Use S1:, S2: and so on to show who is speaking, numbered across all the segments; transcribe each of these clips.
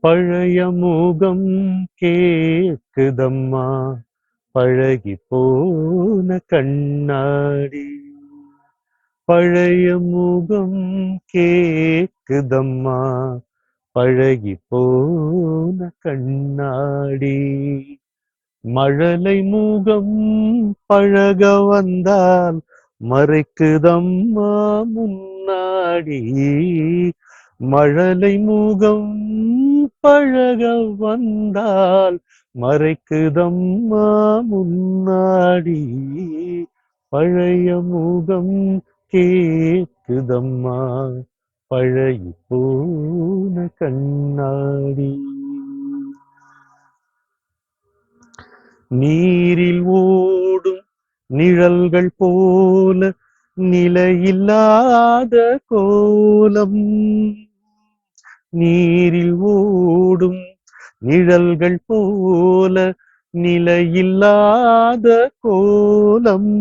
S1: பழைய முகம் கேக்குதம்மா, பழகி போன கண்ணாடி. பழைய முகம் கேக்குதம்மா, பழகி போன கண்ணாடி. மழலை முகம் பழக வந்தால் மறைக்குதம்மா முன்னாடி. மழலை முகம் பழக வந்தால் மறைக்குதம்மா முன்னாடி. பழைய முகம் கேக்குதம்மா, பழகி போன கண்ணாடி. நீரில் ஓடும் நிழல்கள் போல நிலையில்லாத கோலம். நீரில் ஓடும் நிழல்கள் போல நிலையில்லாத கோலம்.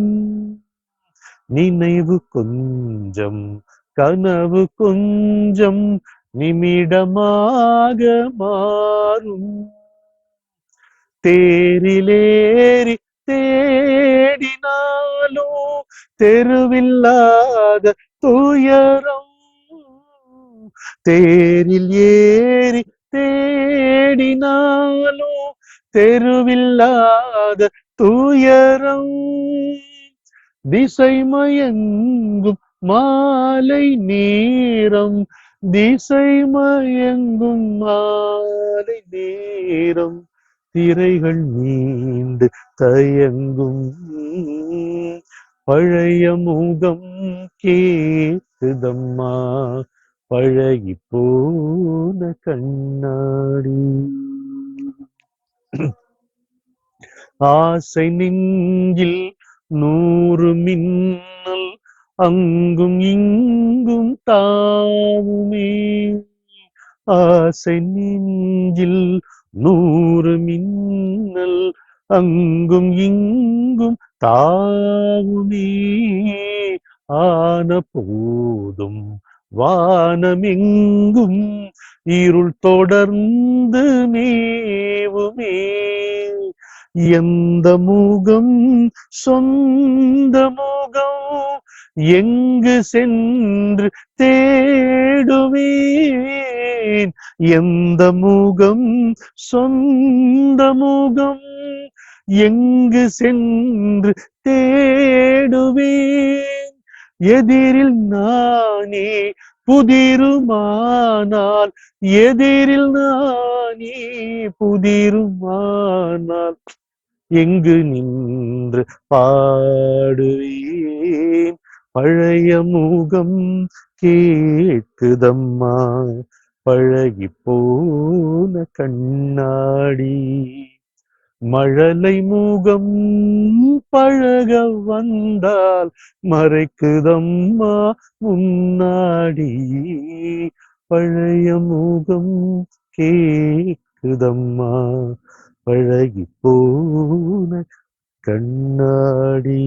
S1: நினைவு கொஞ்சம் கனவு கொஞ்சம் நிமிடமாக மாறும். தேரிலேறி தேடினாலோ தெருவில்லாத துயரம். தேரில் ஏறி தேடினாலோ தெருவில்லாத துயரம். திசை மயங்கும் மாலை நேரம், திசை மயங்கும் மாலை நேரம். திரைகள் நீண்டு தயங்கும். பழைய முகம் கேக்குதம்மா, பழகி போன கண்ணாடி. ஆசை நெஞ்சில் 100 மின்னல் அங்கும் இங்கும் தாவுமே. ஆசை நெஞ்சில் 100 மின்னல் அங்கும் இங்கும் தாவுமே. ஆன போதும் வானமெங்கும் இருள் தொடர்ந்து மேவுமே. எந்த முகம் சொந்த முகம் எங்கு சென்று தேடுவேன். எந்த முகம் சொந்த முகம் எங்கு சென்று தேடுவேன். எதிரில் நானே புதிருமானால், எதிரில் நானே புதிருமானால் எங்கு நின்று பாடுவேன். பழைய முகம் கேக்குதம்மா, பழகி போன கண்ணாடி. மழலை முகம் பழக வந்தால் மறைக்குதம்மா முன்னாடி. பழைய முகம் கேக்குதம்மா, பழகி போன கண்ணாடி.